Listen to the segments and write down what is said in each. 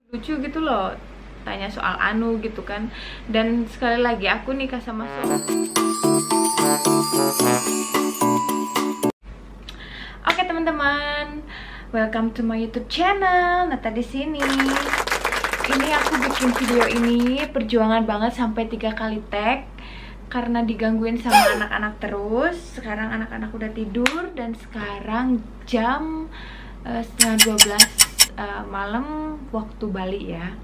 lucu gitu loh, tanya soal anu gitu kan. Dan sekali lagi aku nikah sama suami. Oke teman-teman, welcome to my YouTube channel. Nata di sini. Ini aku bikin video ini perjuangan banget sampai 3 kali tag karena digangguin sama anak-anak terus. Sekarang anak-anak udah tidur dan sekarang jam setengah 12 malam waktu Bali ya.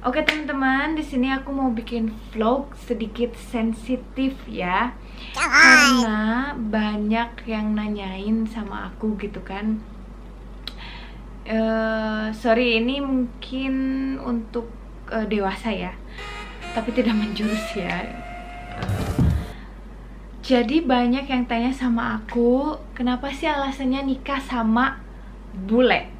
Oke teman-teman, di sini aku mau bikin vlog sedikit sensitif ya, karena banyak yang nanyain sama aku gitu kan. Sorry, ini mungkin untuk dewasa ya, tapi tidak menjurus ya. Jadi banyak yang tanya sama aku, kenapa sih alasannya nikah sama bule?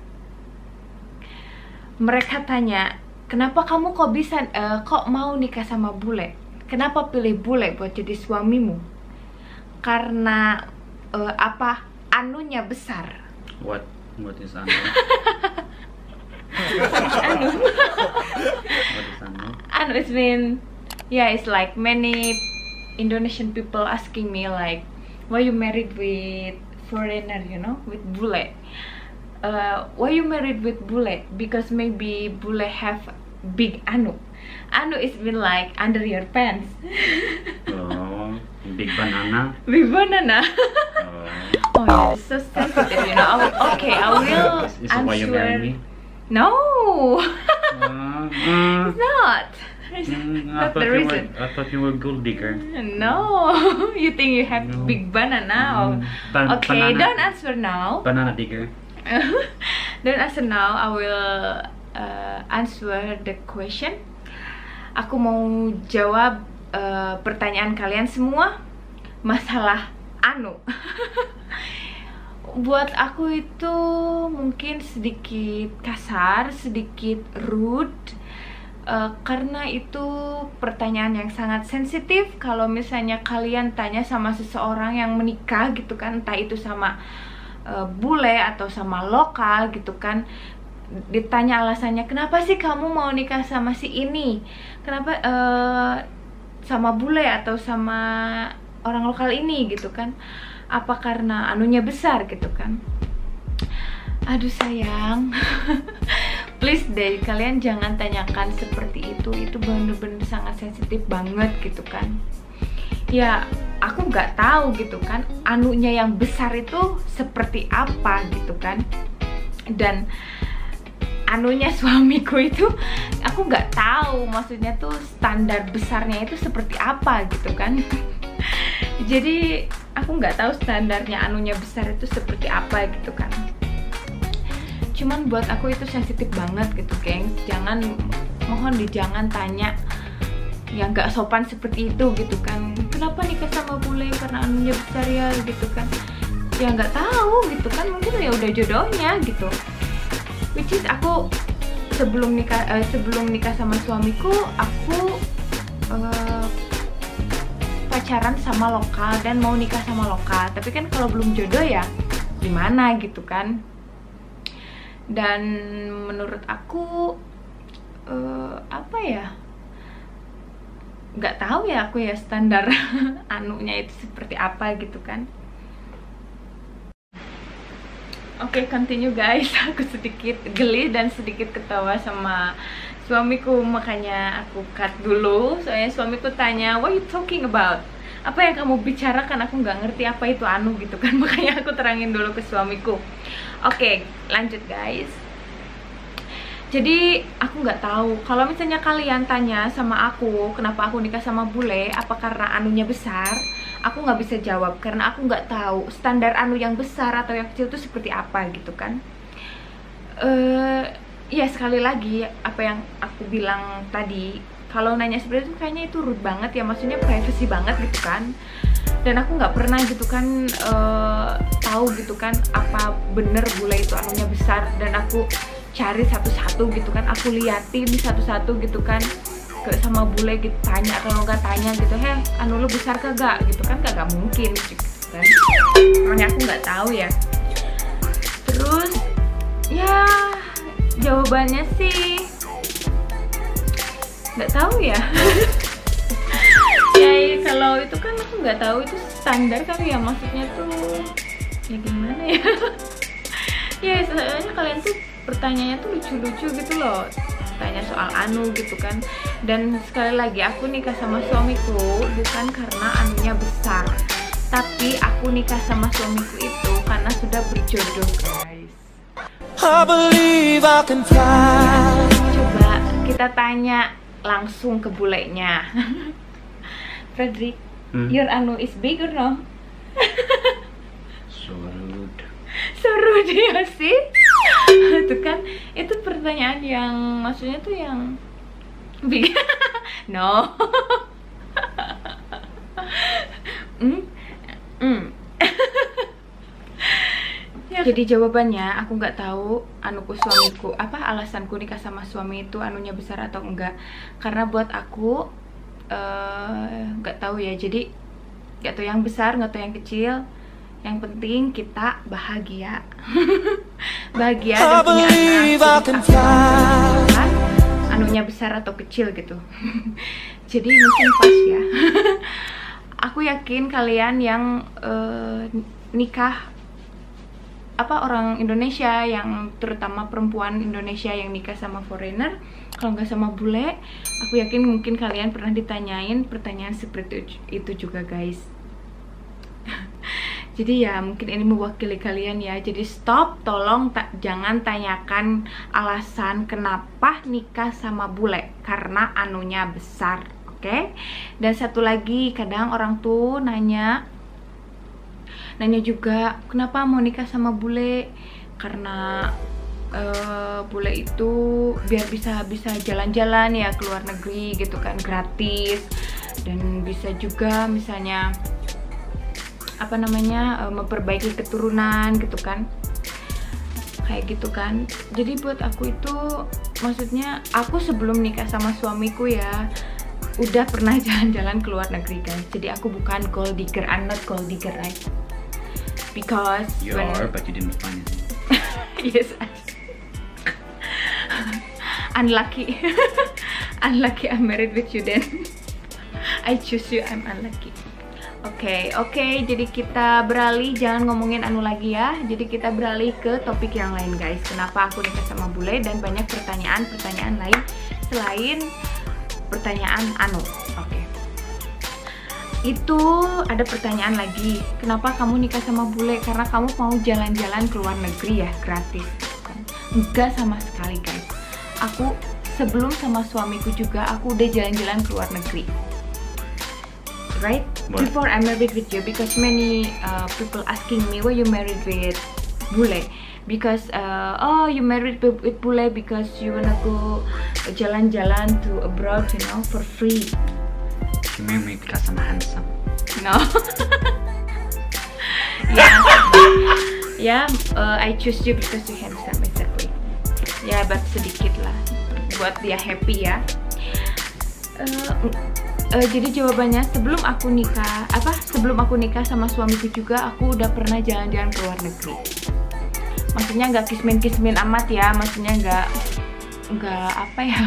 Mereka tanya, kenapa kamu kok bisa kok mau nikah sama bule? Kenapa pilih bule buat jadi suamimu? Karena apa? Anunya besar. What is anu? Anu. What is anu? Anu is mean, yeah, it's like many Indonesian people asking me like, why you married with foreigner, you know, with bule? Why you married with bule? Because maybe bule have big anu. Anu is mean like under your pants. Oh, big banana. Big banana. Oh, Oh yeah, it's so sensitive, you know. Okay, I will is why you marry answer. me? No, Uh, it's not. It's I not the reason. thought you were gold digger. No, you think you have No. big banana? Okay, Banana. don't answer now. Banana digger. Don't answer now. I will answer the question. Aku mau jawab pertanyaan kalian semua masalah anu. Buat aku itu mungkin sedikit kasar, sedikit rude, karena itu pertanyaan yang sangat sensitif. Kalau misalnya kalian tanya sama seseorang yang menikah gitu kan, entah itu sama bule atau sama lokal gitu kan, ditanya alasannya, kenapa sih kamu mau nikah sama si ini, kenapa sama bule atau sama orang lokal ini gitu kan, apa karena anunya besar gitu kan. Aduh sayang, please deh kalian jangan tanyakan seperti itu bener-bener sangat sensitif banget gitu kan. Ya aku nggak tahu gitu kan anunya yang besar itu seperti apa gitu kan. Dan anunya suamiku itu aku nggak tahu, maksudnya tuh standar besarnya itu seperti apa gitu kan. Jadi aku nggak tahu standarnya anunya besar itu seperti apa gitu kan. Cuman buat aku itu sensitif banget gitu gengs. Mohon jangan tanya yang nggak sopan seperti itu gitu kan. Kenapa nikah sama bule karena anunya besar ya gitu kan. Ya nggak tahu gitu kan, mungkin ya udah jodohnya gitu. Which is aku sebelum nikah sama suamiku, aku pacaran sama lokal dan mau nikah sama lokal. Tapi kan kalau belum jodoh ya gimana gitu kan. Dan menurut aku apa ya, nggak tahu ya aku ya standar anunya itu seperti apa gitu kan. Oke, continue guys. Aku sedikit geli dan sedikit ketawa sama suamiku, makanya aku cut dulu. Soalnya suamiku tanya, what you talking about? Apa yang kamu bicarakan? Aku nggak ngerti apa itu anu gitu kan. Makanya aku terangin dulu ke suamiku. Oke, lanjut guys. Jadi aku nggak tahu, kalau misalnya kalian tanya sama aku kenapa aku nikah sama bule, apa karena anunya besar, aku nggak bisa jawab karena aku nggak tahu standar anu yang besar atau yang kecil itu seperti apa gitu kan. Ya sekali lagi apa yang aku bilang tadi, kalau nanya seperti itu kayaknya itu rude banget ya, maksudnya privacy banget gitu kan. Dan aku nggak pernah gitu kan tahu gitu kan apa bener bule itu anunya besar, dan aku cari satu-satu gitu kan, aku liatin satu-satu gitu kan ke sama bule gitu, tanya kalau nggak tanya gitu, anu lu besar kagak gitu kan, kagak mungkin gitu kan. Makanya aku nggak tahu ya. Terus ya jawabannya sih nggak tahu ya. Ya kalau itu kan aku nggak tahu, itu standar kali ya, maksudnya tuh ya gimana ya. Ya soalnya kalian tuh pertanyaannya tuh lucu-lucu gitu loh, tanya soal anu gitu kan. Dan sekali lagi, aku nikah sama suamiku bukan karena anunya besar, tapi aku nikah sama suamiku itu karena sudah berjodoh, guys. I believe I can fly. Coba kita tanya langsung ke bulenya. Frederick, your anu is big or no? So rude. So rude ya sih. Itu kan, itu pertanyaan yang maksudnya tuh yang big. No. Ya, jadi jawabannya aku nggak tahu anuku suamiku apa alasanku nikah sama suami itu anunya besar atau enggak, karena buat aku nggak tahu ya. Jadi nggak tahu yang besar, nggak tahu yang kecil, yang penting kita bahagia. Bahagia dan punya anak. Jadi aku nggak anunya besar atau kecil gitu. Jadi mungkin pas ya. Aku yakin kalian yang nikah apa orang Indonesia, yang terutama perempuan Indonesia yang nikah sama foreigner, kalau nggak sama bule, aku yakin mungkin kalian pernah ditanyain pertanyaan seperti itu juga, guys. Jadi ya mungkin ini mewakili kalian ya. Jadi stop, tolong jangan tanyakan alasan kenapa nikah sama bule, karena anunya besar, oke? Dan satu lagi, kadang orang tuh nanya juga kenapa mau nikah sama bule, karena bule itu biar bisa jalan-jalan ya ke luar negeri gitu kan, gratis, dan bisa juga misalnya apa namanya memperbaiki keturunan gitu kan, kayak gitu kan. Jadi buat aku itu, maksudnya aku sebelum nikah sama suamiku ya udah pernah jalan-jalan ke luar negeri, guys. Jadi aku bukan gold digger, I'm not gold digger, right? Because You are, but you didn't find it. yes, unlucky. Unlucky I'm married with you then. I choose you, I'm unlucky. Oke, jadi kita beralih, jangan ngomongin anu lagi ya. Jadi kita beralih ke topik yang lain, guys. Kenapa aku nikah sama bule, dan banyak pertanyaan lain selain pertanyaan anu. Oke. Itu ada pertanyaan lagi, kenapa kamu nikah sama bule? Karena kamu mau jalan-jalan ke luar negeri ya, gratis kan? Enggak sama sekali, guys. Aku sebelum sama suamiku juga aku udah jalan-jalan ke luar negeri, right? What? Before I married with you, because many people asking me why you married with bule, because oh you married with bule because you wanna go jalan-jalan to abroad, you know, for free. You made me because I'm handsome. No. I choose you because you handsome, exactly. Ya, but sedikit lah buat dia happy ya. Jadi jawabannya, sebelum aku nikah sama suamiku juga aku udah pernah jalan-jalan ke luar negeri. Maksudnya nggak kismin amat ya, maksudnya nggak apa ya,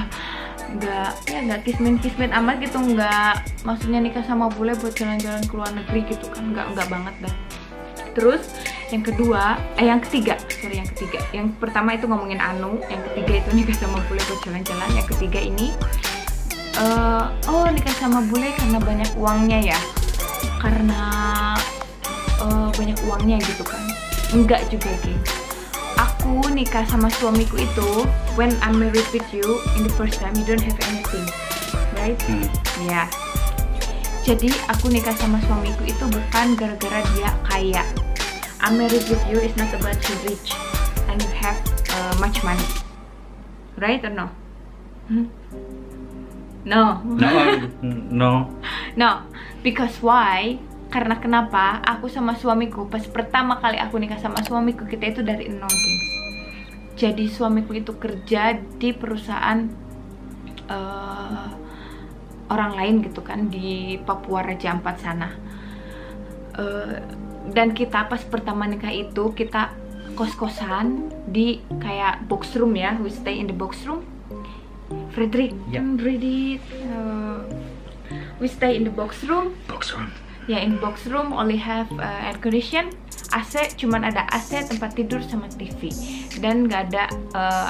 nggak kismin amat gitu, nggak maksudnya nikah sama bule buat jalan-jalan ke luar negeri gitu kan, nggak banget dah. Terus yang ketiga, yang pertama itu ngomongin anu, yang ketiga itu nikah sama bule buat jalan-jalan, yang ketiga ini nikah sama bule karena banyak uangnya ya, karena banyak uangnya gitu kan. Enggak juga, geng. Aku nikah sama suamiku itu, when I'm married with you, in the first time you don't have anything, right? Ya. Jadi aku nikah sama suamiku itu bukan gara-gara dia kaya. I'm married with you is not about you rich and you have much money, right or no? No, because why? Karena kenapa? Aku sama suamiku, pas pertama kali aku nikah sama suamiku, kita itu dari nol, gengs. Jadi suamiku itu kerja di perusahaan orang lain gitu kan, di Papua Raja Ampat sana. Dan kita pas pertama nikah itu, kita kos-kosan di kayak box room ya, we stay in the box room. Frederick, Yep. I'm ready. We stay in the box room. Box room. Ya, in box room only have air condition, AC, cuman ada AC, tempat tidur sama TV, dan nggak ada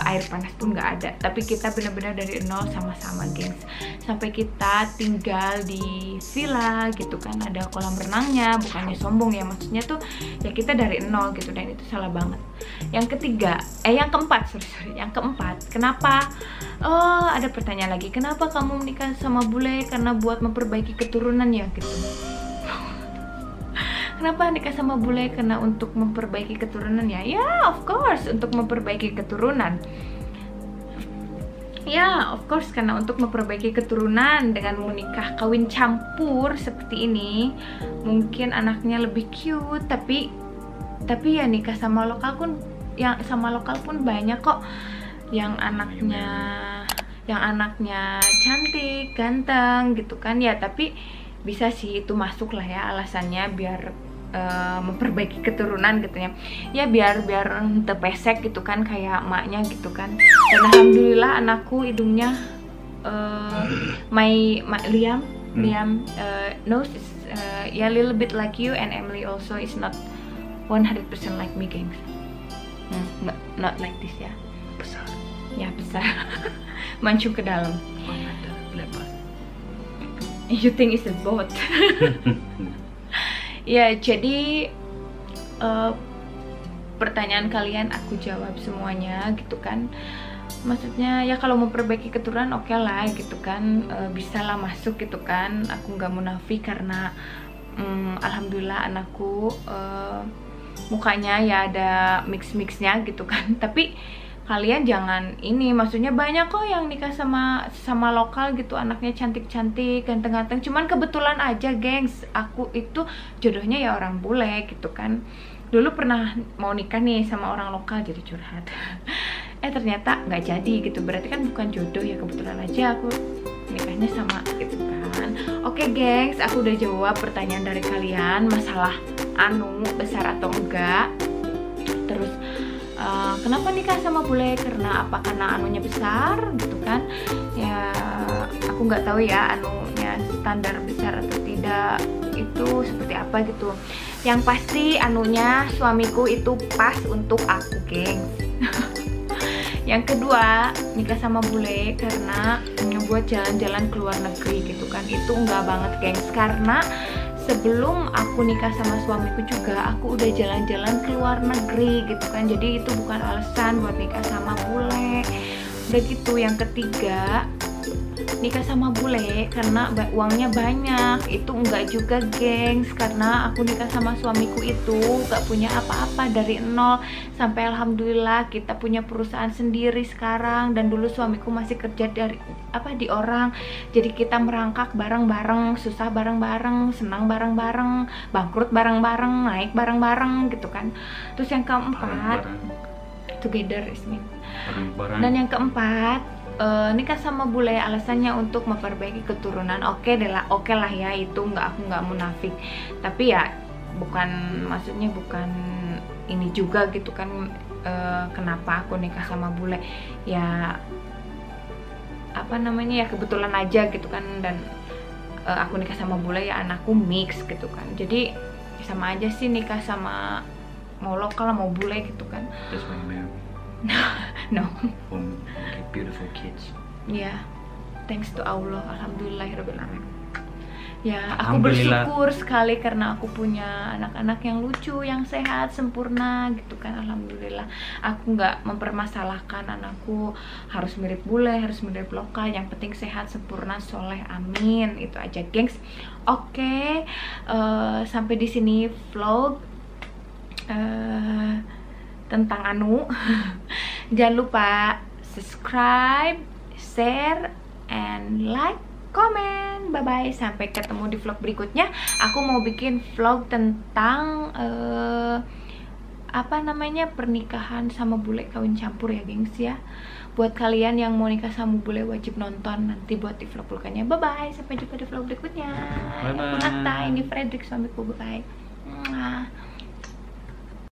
air panas pun nggak ada. Tapi kita benar-benar dari nol sama-sama, gengs. Sampai kita tinggal di villa gitu kan, ada kolam renangnya, bukannya sombong ya, maksudnya tuh ya kita dari nol gitu, dan itu salah banget. Yang keempat, kenapa? Oh, ada pertanyaan lagi, kenapa kamu menikah sama bule? Karena buat memperbaiki keturunan ya gitu. Kenapa nikah sama bule? Karena untuk memperbaiki keturunan ya. Ya, of course, untuk memperbaiki keturunan. Ya, of course, karena untuk memperbaiki keturunan dengan menikah kawin campur seperti ini, mungkin anaknya lebih cute, tapi ya nikah sama lokal pun banyak kok yang anaknya cantik, ganteng gitu kan ya. Tapi bisa sih itu masuk lah ya alasannya, biar memperbaiki keturunan gitu ya, biar tepesek gitu kan kayak emaknya gitu kan. Dan alhamdulillah anakku hidungnya Liam nose is ya little bit like you, and Emily also is not 100% like me, gengs. Not like this ya. Besar. Ya, besar. Mancung ke dalam. Ada lebar. You think it's a boat? Ya, jadi pertanyaan kalian aku jawab semuanya gitu kan. Maksudnya ya kalau memperbaiki keturunan oke lah gitu kan, bisa lah masuk gitu kan. Aku nggak munafik karena alhamdulillah anakku mukanya ya ada mix-mixnya gitu kan. Tapi kalian jangan ini, maksudnya banyak kok yang nikah sama lokal gitu, anaknya cantik-cantik, ganteng-ganteng. Cuman kebetulan aja, gengs, aku itu jodohnya ya orang bule gitu kan. Dulu pernah mau nikah nih sama orang lokal, jadi curhat. Ternyata nggak jadi gitu, berarti kan bukan jodoh ya, kebetulan aja aku nikahnya sama gitu kan. Oke, gengs, aku udah jawab pertanyaan dari kalian masalah anu besar atau enggak. Terus kenapa nikah sama bule? Karena apa? Karena anunya besar gitu kan ya. Aku nggak tahu ya anunya standar besar atau tidak itu seperti apa gitu. Yang pasti anunya suamiku itu pas untuk aku, geng. Yang kedua, nikah sama bule karena buat jalan-jalan ke luar negeri gitu kan. Itu enggak banget, gengs, karena sebelum aku nikah sama suamiku juga aku udah jalan-jalan ke luar negeri gitu kan. Jadi itu bukan alasan buat nikah sama bule. Udah gitu. Yang ketiga, nikah sama bule karena uangnya banyak. Itu enggak juga, gengs, karena aku nikah sama suamiku itu gak punya apa-apa, dari nol sampai alhamdulillah kita punya perusahaan sendiri sekarang. Dan dulu suamiku masih kerja di orang. Jadi kita merangkak bareng-bareng, susah bareng-bareng, senang bareng-bareng, bangkrut bareng-bareng, naik bareng-bareng gitu kan. Terus yang keempat, together is mean. Dan yang keempat, nikah sama bule alasannya untuk memperbaiki keturunan. Oke lah ya, itu aku nggak munafik. Tapi ya maksudnya bukan ini juga gitu kan. Kenapa aku nikah sama bule ya, apa namanya ya, kebetulan aja gitu kan. Dan aku nikah sama bule ya anakku mix gitu kan. Jadi sama aja sih nikah sama mau lokal mau bule gitu kan. That's why you marry. No. Okay, beautiful kids. Ya, thanks to Allah, alhamdulillahirobbilalamin. Ya, aku Alhamdulillah. bersyukur sekali karena aku punya anak-anak yang lucu, yang sehat, sempurna gitu kan. Alhamdulillah. Aku nggak mempermasalahkan anakku harus mirip bule, harus mirip lokal. Yang penting sehat, sempurna, soleh, amin. Itu aja, gengs. Oke, sampai di sini vlog tentang anu. Jangan lupa subscribe, share, and like, comment. Bye bye, sampai ketemu di vlog berikutnya. Aku mau bikin vlog tentang apa namanya, pernikahan sama bule kawin campur ya, gengs ya. Buat kalian yang mau nikah sama bule wajib nonton nanti buat di vlog berikutnya. Bye bye, sampai jumpa di vlog berikutnya. Bye bye. Aku Nata, ini Frederick suamiku. Bye bye.